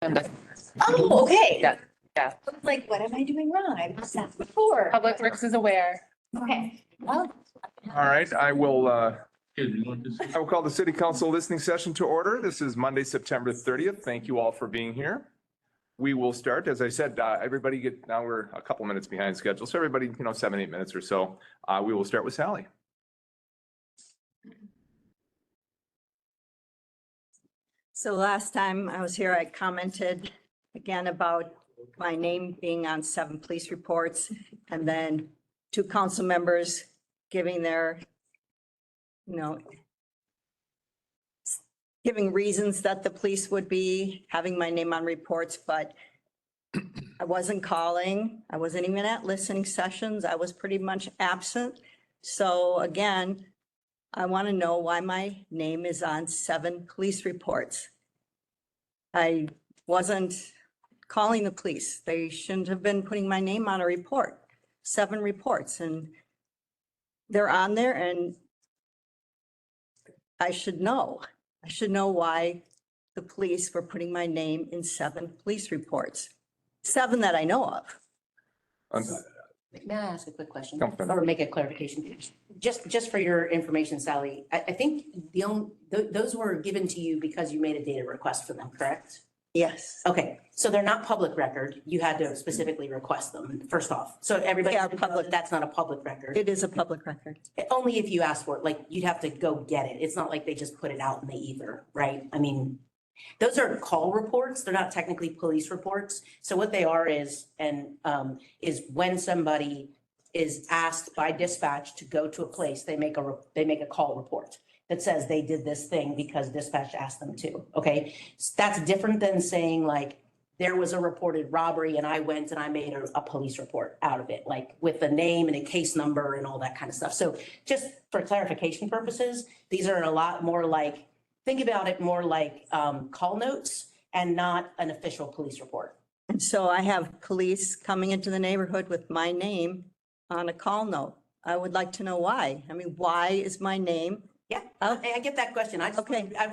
And the, Oh, okay. yeah, yeah. Like, what am I doing wrong? I've done that before. Public Works is aware. Okay. Well, All right, I will call the city council listening session to order. This is Monday, September 30th. Thank you all for being here. We will start, as I said, everybody now we're a couple minutes behind schedule. So everybody, 7-8 minutes or so. We will start with Sally. So last time I was here, I commented again about my name being on 7 police reports and then 2 council members giving their, giving reasons that the police would be having my name on reports, but I wasn't calling. I wasn't even at listening sessions. I was pretty much absent. So again, I want to know why my name is on 7 police reports. I wasn't calling the police. They shouldn't have been putting my name on a report, 7 reports, and they're on there and I should know. I should know why the police were putting my name in 7 police reports, 7 that I know of. may I ask a quick question Come on. or make a clarification? Just for your information, Sally, I think those were given to you because you made a data request for them, correct? Yes. Okay, so they're not public record. You had to specifically request them, first off. So everybody, They are public. that's not a public record. It is a public record. Only if you ask for it, like you'd have to go get it. It's not like they just put it out in the ether, right? I mean, those are call reports. They're not technically police reports. So what they are is when somebody is asked by dispatch to go to a place, they make a call report that says they did this thing because dispatch asked them to, okay? So that's different than saying like, there was a reported robbery and I went and I made a police report out of it, like with a name and a case number and all that kind of stuff. So just for clarification purposes, these are a lot more like, think about it more like call notes and not an official police report. And so I have police coming into the neighborhood with my name on a call note. I would like to know why. I mean, why is my name? Yeah, I get that question. I just, Okay. I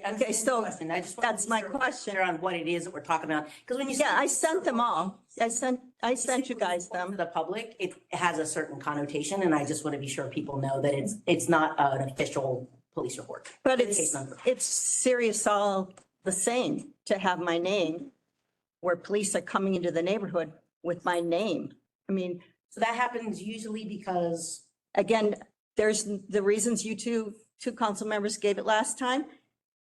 understand the so question. I just. that's my question. On what it is that we're talking about, because when you. Yeah, I sent them all. I sent you guys To them. the public, it has a certain connotation, and I just want to be sure people know that it's not an official police report. But Case it's number. serious all the same to have my name where police are coming into the neighborhood with my name. I mean, So that happens usually because, again, there's the reasons you two council members gave it last time.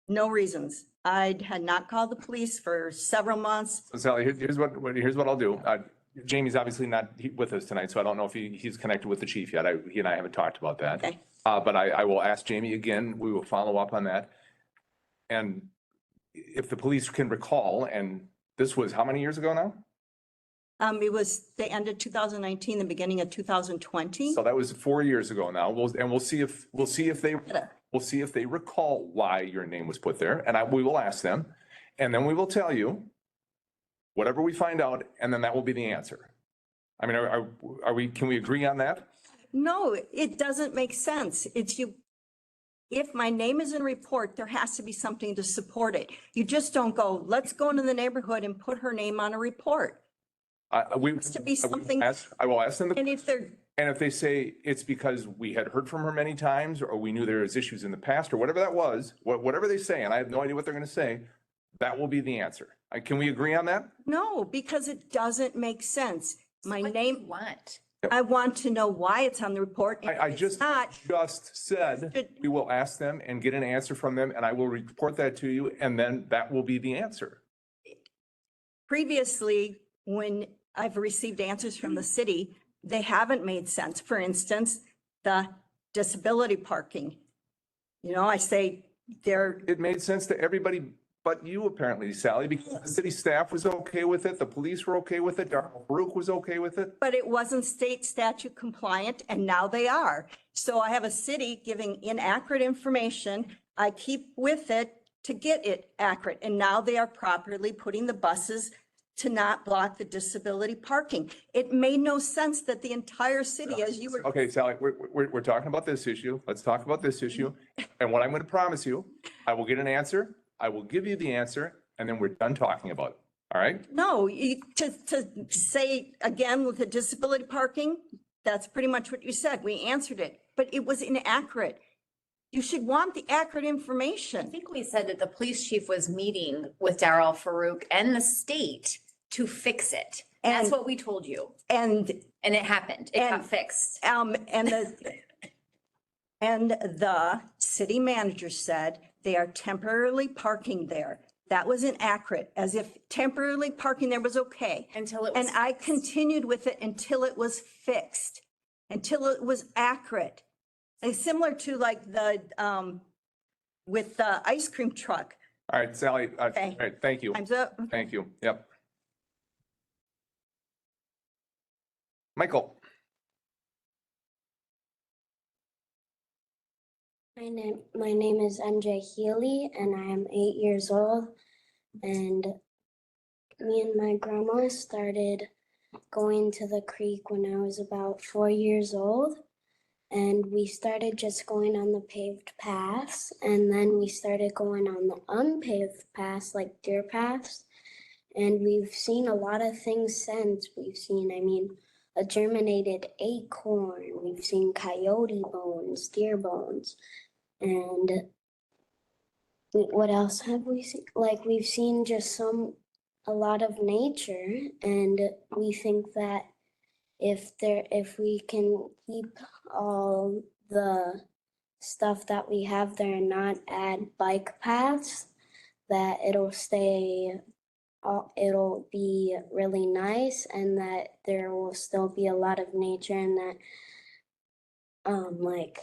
No reasons. I had not called the police for several months. So Sally, here's what I'll do. Jamie's obviously not with us tonight, so I don't know if he's connected with the chief yet. He and I haven't talked about that. Okay. But I will ask Jamie again. We will follow up on that. And if the police can recall, and this was how many years ago now? It was the end of 2019, the beginning of 2020. So that was 4 years ago now. We'll see if they recall why your name was put there, and we will ask them, and then we will tell you whatever we find out, and then that will be the answer. I mean, can we agree on that? No, it doesn't make sense. If my name is in a report, there has to be something to support it. You just don't go, let's go into the neighborhood and put her name on a report. To be something. I will ask them, And if they're, and if they say it's because we had heard from her many times, or we knew there was issues in the past, or whatever that was, whatever they say, and I have no idea what they're going to say, that will be the answer. Can we agree on that? no, because it doesn't make sense. My What do you name, want? I want to know why it's on the report. and I if it's just not, said, Should- we will ask them and get an answer from them, and I will report that to you, and then that will be the answer. previously, when I've received answers from the city, they haven't made sense. For instance, the disability parking. I say It made sense to everybody but you apparently, Sally, because the city staff was okay with it, the police were okay with it, Darrell Baruch was okay with it. but it wasn't state statute compliant, and now they are. So I have a city giving inaccurate information. I keep with it to get it accurate, and now they are properly putting the buses to not block the disability parking. It made no sense that the entire city, as you were. Okay, Sally, we're talking about this issue. Let's talk about this issue. And what I'm going to promise you, I will get an answer. I will give you the answer, and then we're done talking about it. All right? No, to say again with the disability parking, that's pretty much what you said. We answered it, but it was inaccurate. You should want the accurate I information. think we said that the police chief was meeting with Darrell Farouk and the state to fix it. That's And- what we told you. And, And it happened. It got And- fixed. and the city manager said they are temporarily parking there. That was inaccurate, as if temporarily parking there was okay. Until it And was. I continued with it until it was fixed, until it was accurate. And similar to like with the ice cream truck. All right, Sally, all Okay. right, thank you. Time's up. Thank you. Yep. Michael, My name is MJ Healy and I am 8 years old. And me and my grandma started going to the creek when I was about 4 years old. And we started just going on the paved paths, and then we started going on the unpaved paths, like deer paths. And we've seen a lot of things since. We've seen, a germinated acorn. We've seen coyote bones, deer bones. And what else have we seen? Like, we've seen just a lot of nature, and we think that if we can keep all the stuff that we have there and not add bike paths, that it'll be really nice, and that there will still be a lot of nature, and that like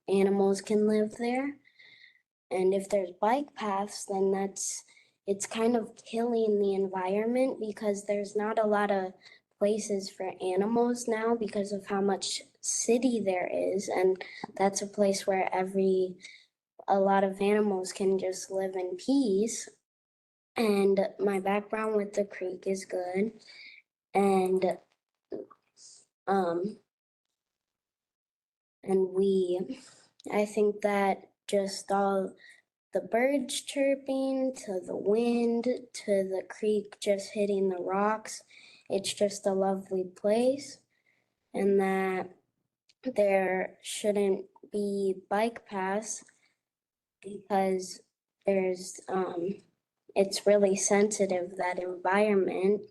animals can live there. And if there's bike paths, then it's kind of killing the environment, because there's not a lot of places for animals now because of how much city there is. And that's a place where a lot of animals can just live in peace. And my background with the creek is good. And I think that just all the birds chirping, to the wind, to the creek just hitting the rocks, it's just a lovely place. And that there shouldn't be bike paths because it's really sensitive, that environment,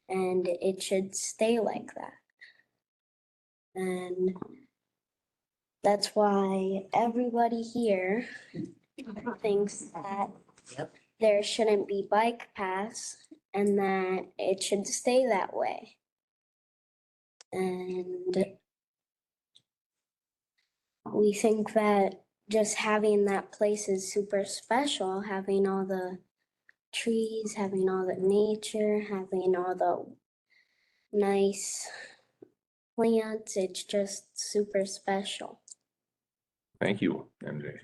and it should stay like that. And that's why everybody here thinks that Yep. there shouldn't be bike paths and that it should stay that way. And we think that just having that place is super special, having all the trees, having all the nature, having all the nice plants, it's just super special. thank you, MJ.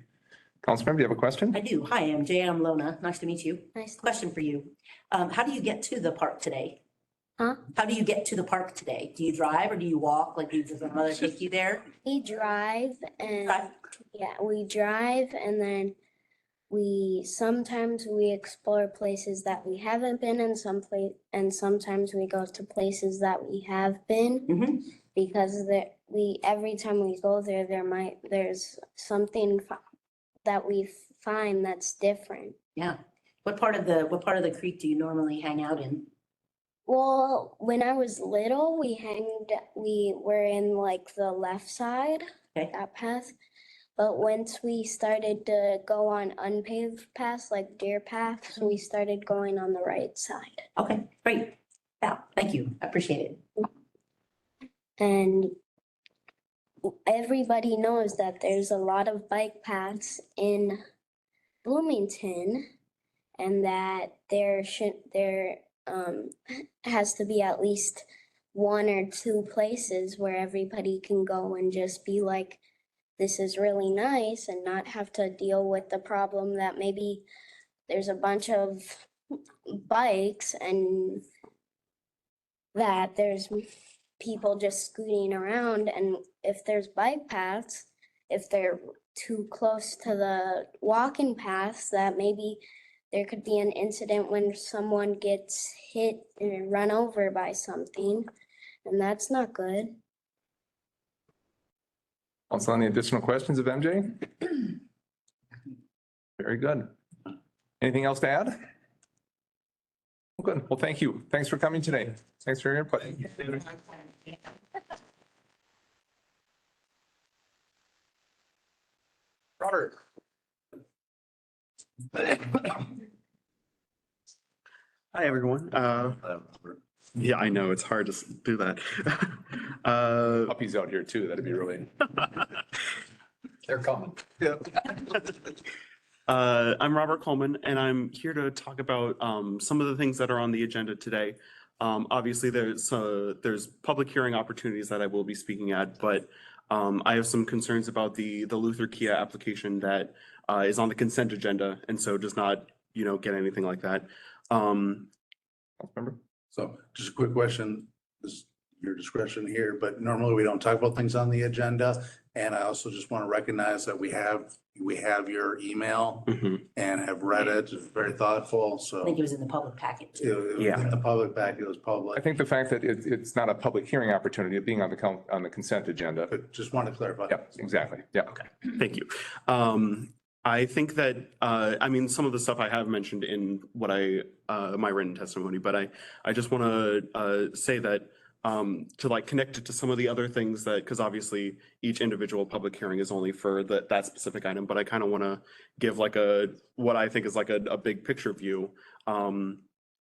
Councilmember, do you have a question? I do. Hi, MJ. I'm Lona. Nice to meet you. Nice. Question for you. How do you get to the park today? Huh? How do you get to the park today? Do you drive or do you walk? Like, does your mother take you there? We drive and Drive? we drive, and then sometimes we explore places that we haven't been in, and sometimes we go to places that we have been, Mhm. because every time we go there, there's something that we find that's different. Yeah. What part of the creek do you normally hang out in? Well, when I was little, we were in like the left side, Okay. that path. But once we started to go on unpaved paths, like deer paths, we started going on the right side. Okay, great. Yeah, thank you. I appreciate it. And everybody knows that there's a lot of bike paths in Bloomington, and that there has to be at least 1 or 2 places where everybody can go and just be like, this is really nice, and not have to deal with the problem that maybe there's a bunch of bikes and that there's people just scooting around. And if there's bike paths, if they're too close to the walking paths, that maybe there could be an incident when someone gets hit and run over by something, and that's not good. Also, any additional questions of MJ? Very good. Anything else to add? Good. Well, thank you. Thanks for coming today. Thanks for your input. Robert. Hi, everyone. Yeah, I know, it's hard to do that. Puppies out here too. That'd be really. They're coming. I'm Robert Coleman, and I'm here to talk about some of the things that are on the agenda today. Obviously, there's public hearing opportunities that I will be speaking at, but I have some concerns about the Luther Kia application that is on the consent agenda, and so does not, get anything like that. Remember? So just a quick question, this is your discretion here, but normally we don't talk about things on the agenda. And I also just want to recognize that we have your email and have read it. It's very thoughtful, so. I think it was in the public packet. Yeah. In the public packet, it was public. I think the fact that it's not a public hearing opportunity, being on the consent agenda. But just want to clarify. Yeah, exactly. Yeah. Okay, thank you. I think that, some of the stuff I have mentioned in what my written testimony, but I just want to say that to connect it to some of the other things that, because obviously each individual public hearing is only for that specific item, but I kind of want to give what I think is a big picture view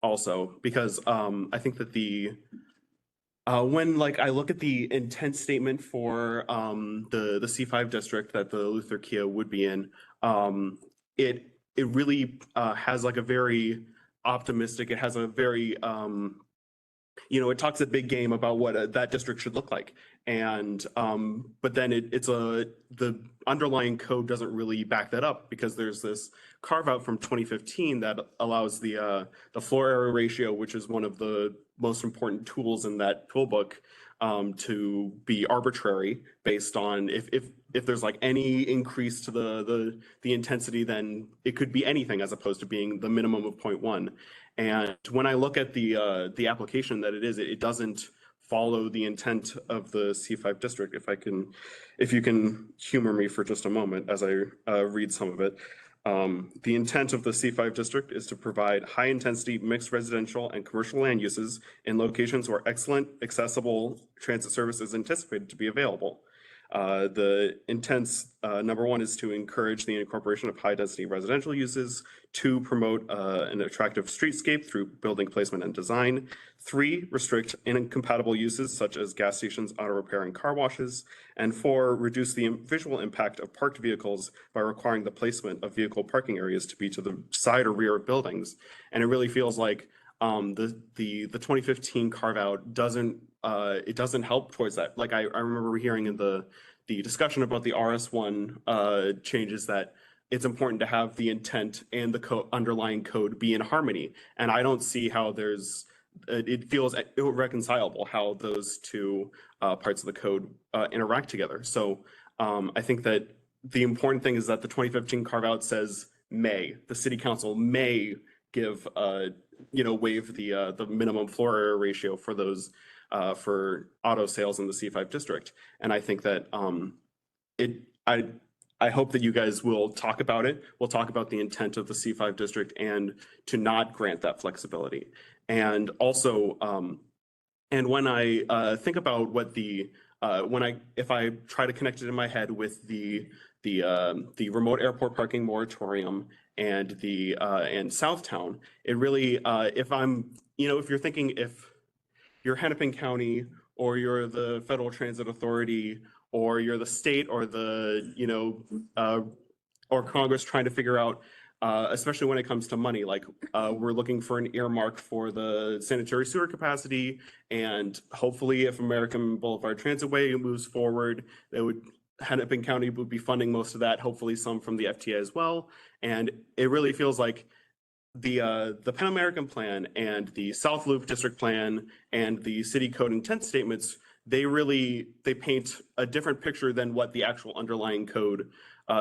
also, because I think that when I look at the intent statement for the C5 district that the Luther Kia would be in, it really has a very optimistic, it has a very it talks a big game about what that district should look like. And but then the underlying code doesn't really back that up, because there's this carve out from 2015 that allows the floor area ratio, which is one of the most important tools in that toolbook, to be arbitrary based on if there's any increase to the intensity, then it could be anything as opposed to being the minimum of 0.1. And when I look at the application that it doesn't follow the intent of the C5 district. If you can humor me for just a moment as I read some of it. The intent of the C5 district is to provide high intensity mixed residential and commercial land uses in locations where excellent accessible transit service is anticipated to be available. The intents, number one, is to encourage the incorporation of high density residential uses, to promote an attractive streetscape through building placement and design, 3, restrict incompatible uses such as gas stations, auto repair, and car washes, and 4, reduce the visual impact of parked vehicles by requiring the placement of vehicle parking areas to be to the side or rear of buildings. And it really feels like the 2015 carve out doesn't help towards that. I remember hearing in the discussion about the RS1 changes that it's important to have the intent and the underlying code be in harmony. And I don't see how it feels irreconcilable how those two parts of the code interact together. So I think that the important thing is that the 2015 carve out says the city council may give waive the minimum floor area ratio for those for auto sales in the C5 district. And I think that I hope that you guys will talk about it. We'll talk about the intent of the C5 district and to not grant that flexibility. And also, and when I think about what if I try to connect it in my head with the remote airport parking moratorium and and Southtown, it really, if you're thinking, if you're Hennepin County or you're the Federal Transit Authority or you're the state or or Congress trying to figure out, especially when it comes to money, we're looking for an earmark for the sanitary sewer capacity, and hopefully if American Boulevard Transitway moves forward, Hennepin County would be funding most of that, hopefully some from the FTA as well. And it really feels like the Pan American Plan and the South Loop District Plan and the city code intent statements, they paint a different picture than what the actual underlying code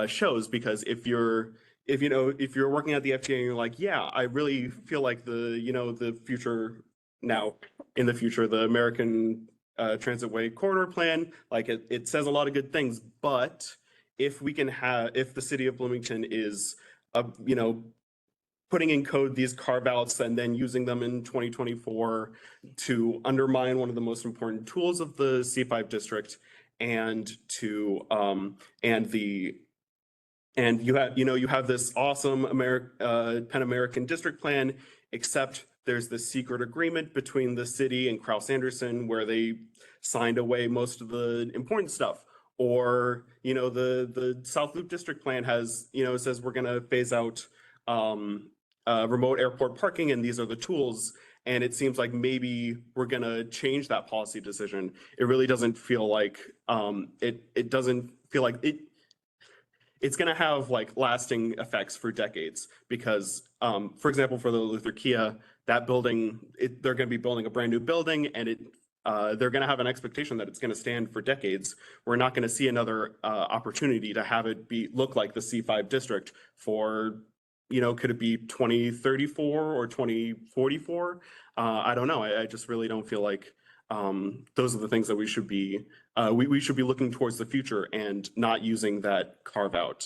shows. Because if you're if, you know, if you're working at the FTA and you're like, yeah, I really feel like the, you know, the future now, in the future, the American Transitway Corridor Plan, like it says a lot of good things, but if we can have, if the city of Bloomington is, you know, putting in code these carve outs and then using them in 2024 to undermine one of the most important tools of the C5 district and to, and you have, you know, you have this awesome Pan American district plan, except there's this secret agreement between the city and Kraus Anderson where they signed away most of the important stuff. Or, you know, the South Loop district plan has, you know, says we're gonna phase out remote airport parking and these are the tools. And it seems like maybe we're gonna change that policy decision. It really doesn't feel like, it doesn't feel like it's going to have like lasting effects for decades because, for example, for the Luther Kia, that building, they're going to be building a brand new building and they're going to have an expectation that it's going to stand for decades. We're not going to see another opportunity to have it look like the C5 district for, you know, could it be 2034 or 2044? I don't know. I just really don't feel like those are the things that we should be we should be looking towards the future and not using that carve out.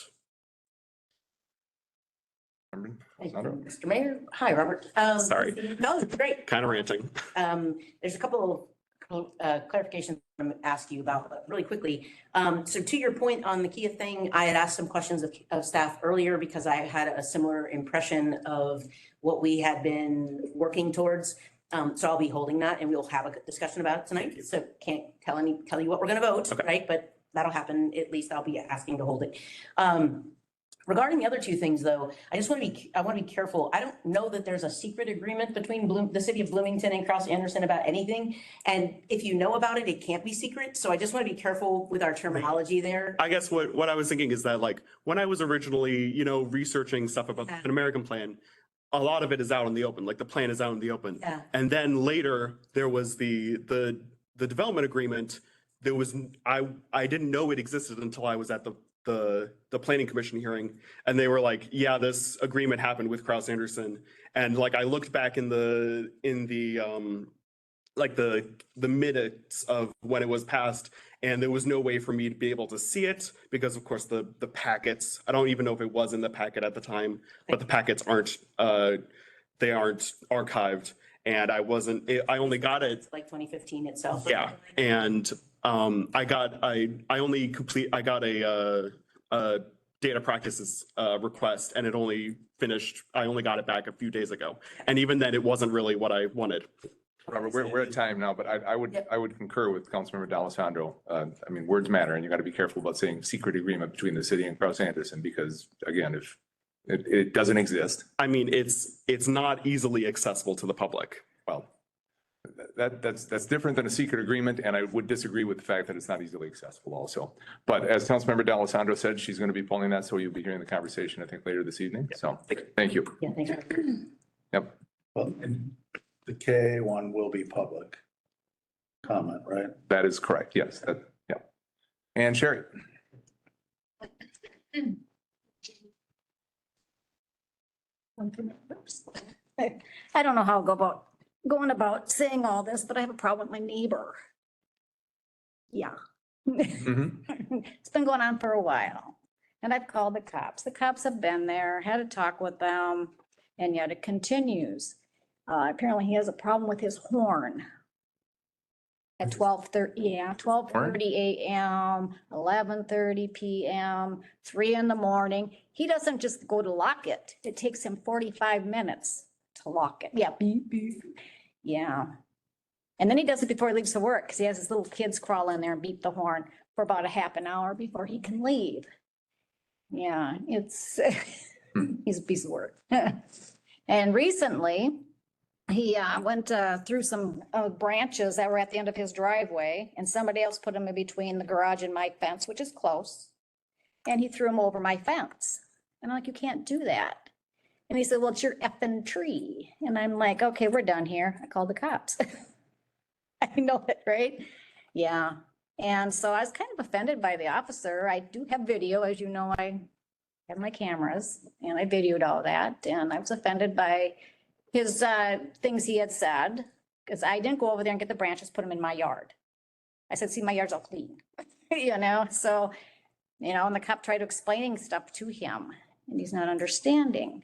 Thank you, Mr. Mayor. Hi, Robert. Sorry. No, it's great. Kind of ranting. There's a couple of clarifications I'm going to ask you about really quickly. So to your point on the Kia thing, I had asked some questions of staff earlier because I had a similar impression of what we had been working towards. So I'll be holding that and we'll have a discussion about it tonight. So can't tell you what we're going to vote, Okay. right? But that'll happen. At least I'll be asking to hold it. Regarding the other two things, though, I want to be careful. I don't know that there's a secret agreement between the city of Bloomington and Kraus Anderson about anything. And if you know about it, it can't be secret. So I just want to be careful with our terminology there. I guess what I was thinking is that like when I was originally, you know, researching stuff about an American plan, a lot of it is out in the open, like the plan is out in the open. Yeah. And then later there was the development agreement. There was, I didn't know it existed until I was at the planning commission hearing. And they were like, yeah, this agreement happened with Kraus Anderson. And like, I looked back in the like the minutes of when it was passed, and there was no way for me to be able to see it because of course the packets, I don't even know if it was in the packet at the time, but the packets aren't, they aren't archived. And I only got it. Like 2015 itself. Yeah. And I got a data practices request and it only finished, I only got it back a few days ago. And even then it wasn't really what I wanted. Robert, we're at time now, but I would concur with Councilmember D'Alessandro. I mean, words matter and you got to be careful about saying secret agreement between the city and Kraus Anderson because again, if it doesn't exist. I mean, it's not easily accessible to the public. Well, that's different than a secret agreement, and I would disagree with the fact that it's not easily accessible also. But as Councilmember D'Alessandro said, she's going to be pulling that, so you'll be hearing the conversation, I think, later this evening. So, thank you. Yeah, thanks. Yep. Well, and the K one will be public comment, right? That is correct. Yes. Yeah. And Sherry. I don't know how going about saying all this, but I have a problem with my neighbor. Yeah. Mhm. It's been going on for a while. And I've called the cops. The cops have been there, had a talk with them, and yet it continues. Apparently he has a problem with his horn. At 12:30 a.m., 11:30 p.m., 3 a.m. He doesn't just go to lock it. It takes him 45 minutes to lock it. Yeah, beep, beep. Yeah. And then he does it before he leaves to work because he has his little kids crawl in there and beep the horn for about a half an hour before he can leave. Yeah, it's, he's a piece of work. And recently, he went through some branches that were at the end of his driveway, and somebody else put them in between the garage and my fence, which is close. And he threw them over my fence. And I'm like, you can't do that. And he said, well, it's your effing tree. And I'm like, okay, we're done here. I called the cops. I know it, right? Yeah. And so I was kind of offended by the officer. I do have video, as you know, I have my cameras and I videoed all that and I was offended by his things he had said. Cause I didn't go over there and get the branches, put them in my yard. I said, see, my yard's all clean, so, and the cop tried explaining stuff to him and he's not understanding.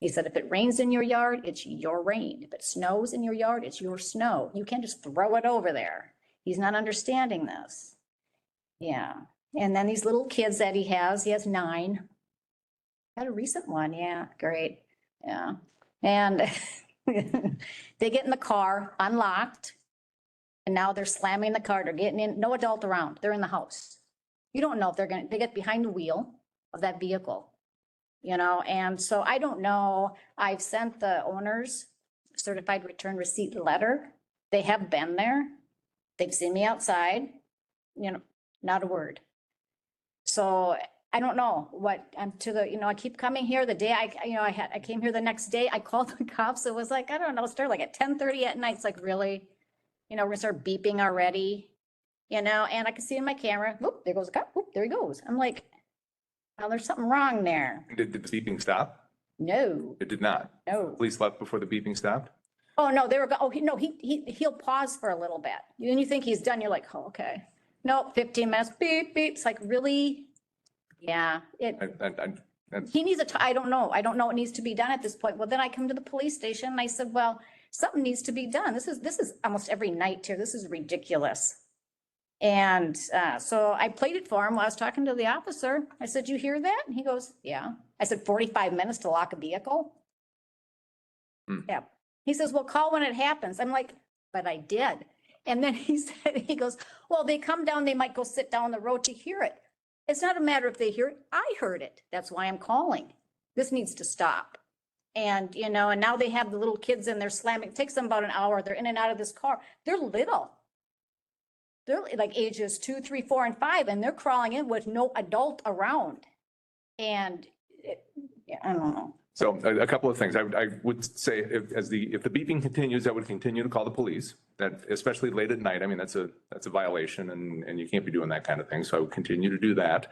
He said, if it rains in your yard, it's your rain. If it snows in your yard, it's your snow. You can't just throw it over there. He's not understanding this. Yeah. And then these little kids that he has 9. Had a recent one. Yeah, great. Yeah. And they get in the car unlocked. And now they're slamming the car. They're getting in, no adult around. They're in the house. You don't know if they get behind the wheel of that vehicle, and so I don't know. I've sent the owners certified return receipt letter. They have been there. They've seen me outside, not a word. So I don't know what I'm I keep coming here the day I came here the next day. I called the cops. It was like, I don't know, start like at 10:30 at night. It's like, really, we're gonna start beeping already, and I can see in my camera, whoop, there goes the cop. Whoop, there he goes. I'm like, well, there's something wrong there. Did the beeping stop? No, It did not. no. Police left before the beeping stopped? Oh, no, they were, he'll pause for a little bit. Then you think he's done. You're like, oh, okay. Nope, 15 minutes, beep, beep. It's like, really? Yeah, he needs I don't know what needs to be done at this point. Well, then I come to the police station and I said, well, something needs to be done. This is almost every night here. This is ridiculous. And so I played it for him while I was talking to the officer. I said, you hear that? And he goes, yeah. I said, 45 minutes to lock a vehicle? Yeah. He says, well, call when it happens. I'm like, but I did. And then he goes, well, they come down, they might go sit down the road to hear it. It's not a matter if they hear it. I heard it. That's why I'm calling. This needs to stop. And, and now they have the little kids in there slamming. It takes them about an hour. They're in and out of this car. They're little. They're like ages 2, 3, 4, and 5, and they're crawling in with no adult around. And I don't know. So a couple of things. I would say if the beeping continues, I would continue to call the police. That especially late at night. I mean, that's a violation, and you can't be doing that kind of thing. So I would continue to do that.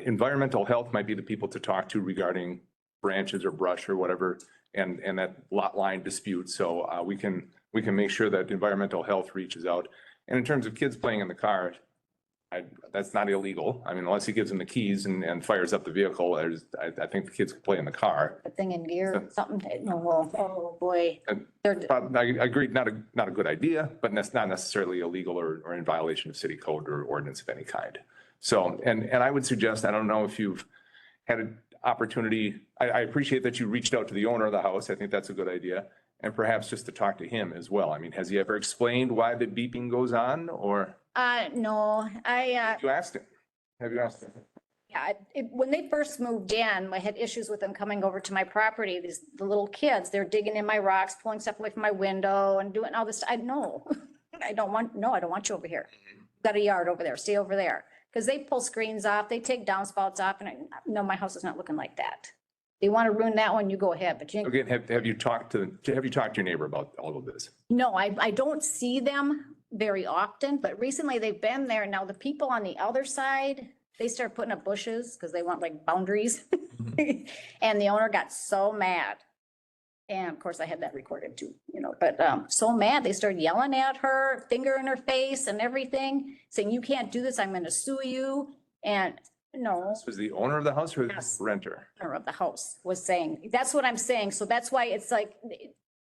Environmental health might be the people to talk to regarding branches or brush or whatever, and that lot line dispute. So we can make sure that environmental health reaches out. And in terms of kids playing in the car, that's not illegal. I mean, unless he gives them the keys and fires up the vehicle, I think the kids can play in the car. A thing in gear, something, oh boy. And They're, I agree, not a good idea, but that's not necessarily illegal or in violation of city code or ordinance of any kind. So, and I would suggest, I don't know if you've had an opportunity, I appreciate that you reached out to the owner of the house. I think that's a good idea. And perhaps just to talk to him as well. I mean, has he ever explained why the beeping goes on, or? no, You asked him. Have you asked him? yeah, when they first moved in, I had issues with them coming over to my property. The little kids, they're digging in my rocks, pulling stuff away from my window and doing all this. I know, I don't want you over here. Got a yard over there, stay over there. Cause they pull screens off, they take downspouts off, and no, my house is not looking like that. They want to ruin that one, you go ahead, but you ain't. Again, have you talked to your neighbor about all of this? No, I don't see them very often, but recently they've been there. Now the people on the other side, they start putting up bushes because they want like boundaries. And the owner got so mad. And of course I had that recorded too, but so mad, they started yelling at her, finger in her face and everything, saying, you can't do this, I'm going to sue you. And no. This was the owner of the house or the Yes. renter? Owner of the house was saying, that's what I'm saying. So that's why it's like,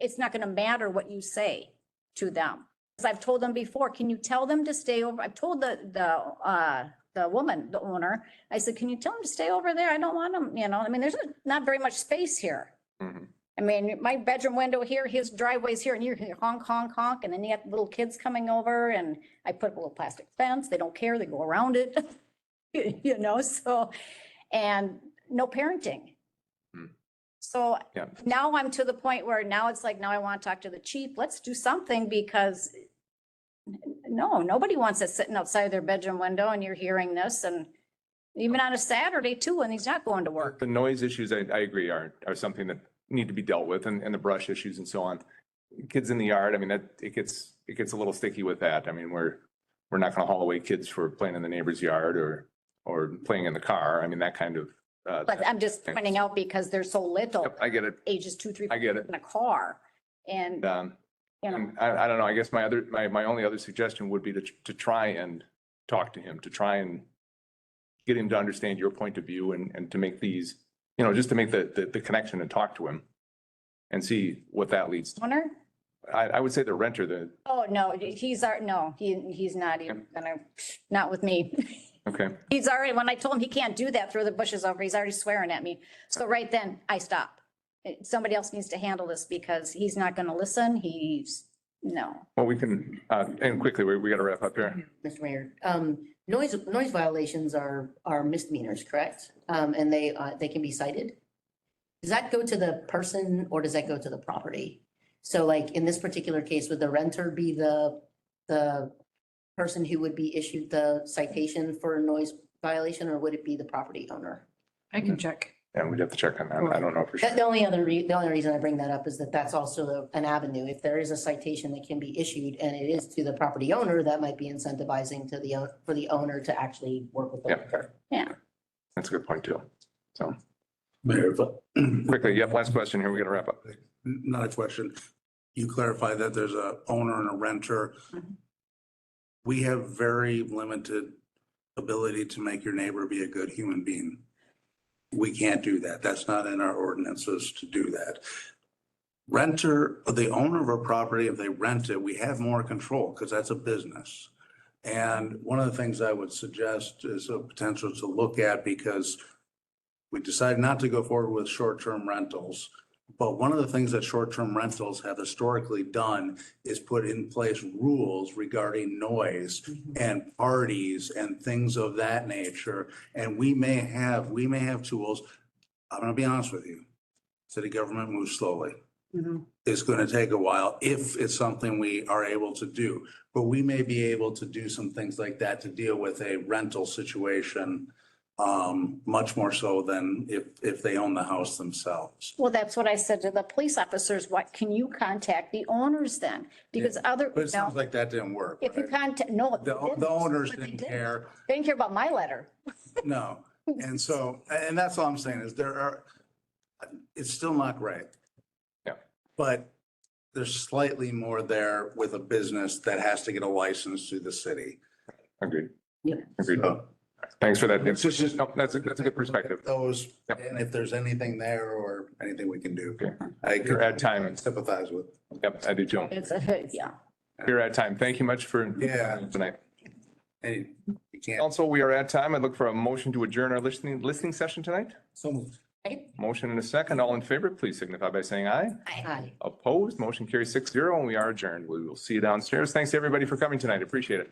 it's not going to matter what you say to them. As I've told them before, can you tell them to stay over? I've told the woman, the owner, I said, can you tell them to stay over there? I don't want them, I mean, there's not very much space here. Mhm. I mean, my bedroom window here, his driveway's here, and you're here honk, honk, honk, and then you got little kids coming over, and I put up a little plastic fence. They don't care. They go around it, so, and no parenting. Hmm. So Yeah. now I'm to the point where now it's like, now I want to talk to the chief. Let's do something, because no, nobody wants us sitting outside their bedroom window and you're hearing this, and even on a Saturday too, when he's not going to work. The noise issues, I agree, are something that need to be dealt with, and the brush issues and so on. Kids in the yard, I mean, it gets a little sticky with that. I mean, we're not going to haul away kids for playing in the neighbor's yard or playing in the car. I mean, that kind of But I'm just pointing out because they're so little, Yep, I get it. ages 2, 3, I get it. in a car. And, you know, And I don't know, I guess my only other suggestion would be to try and talk to him, to try and get him to understand your point of view and to make these, just to make the connection and talk to him and see what that leads to. owner? I would say the renter, Oh, no, he's not even gonna, not with me. okay, He's already, when I told him he can't do that, throw the bushes over, he's already swearing at me. So right then I stop. Somebody else needs to handle this because he's not gonna listen. No. well, we can, and quickly, we got to wrap up here. Mr. Mayor, noise violations are misdemeanors, correct? And they can be cited. Does that go to the person or does that go to the property? So like in this particular case, would the renter be the person who would be issued the citation for a noise violation, or would it be the property owner? I can check. Yeah, we'd have to check on that. I don't know for sure. The only reason I bring that up is that that's also an avenue. If there is a citation that can be issued and it is to the property owner, that might be incentivizing for the owner to actually work with the Yeah. renter. That's a good point too. So Mayor, but quickly, yep, last question here. We got to wrap up. not a question. You clarify that there's a owner and a renter. Mhm. We have very limited ability to make your neighbor be a good human being. We can't do that. That's not in our ordinances to do that. Renter, the owner of a property, if they rent it, we have more control because that's a business. And one of the things I would suggest is a potential to look at, because we decided not to go forward with short-term rentals. But one of the things that short-term rentals have historically done is put in place rules regarding noise and parties and things of that nature. And we may have tools. I'm gonna be honest with you. City government moves slowly. It's gonna take a while if it's something we are able to do. But we may be able to do some things like that to deal with a rental situation, much more so than if they own the house themselves. Well, that's what I said to the police officers. What, can you contact the owners then? Because other, But it sounds no, like that didn't work. if you right? contact, no. The owners But they didn't care. They didn't care about my letter. No. And so, and that's all I'm saying is it's still not great. Yeah. But there's slightly more there with a business that has to get a license to the city. Agreed. Yeah. Agreed. So Thanks for that. It's just, no, that's a good perspective. those, Yep. and if there's anything there or anything we can do. Okay. I You're at time. sympathize with. Yep, I do too. Yeah. You're at time. Thank you much for Yeah. tonight. Hey, you can't. Council, we are at time. I look for a motion to adjourn our listening session tonight. So moved. Motion and a second. All in favor, please signify by saying aye. Hi. Opposed, motion carries 6-0 and we are adjourned. We will see you downstairs. Thanks everybody for coming tonight. Appreciate it.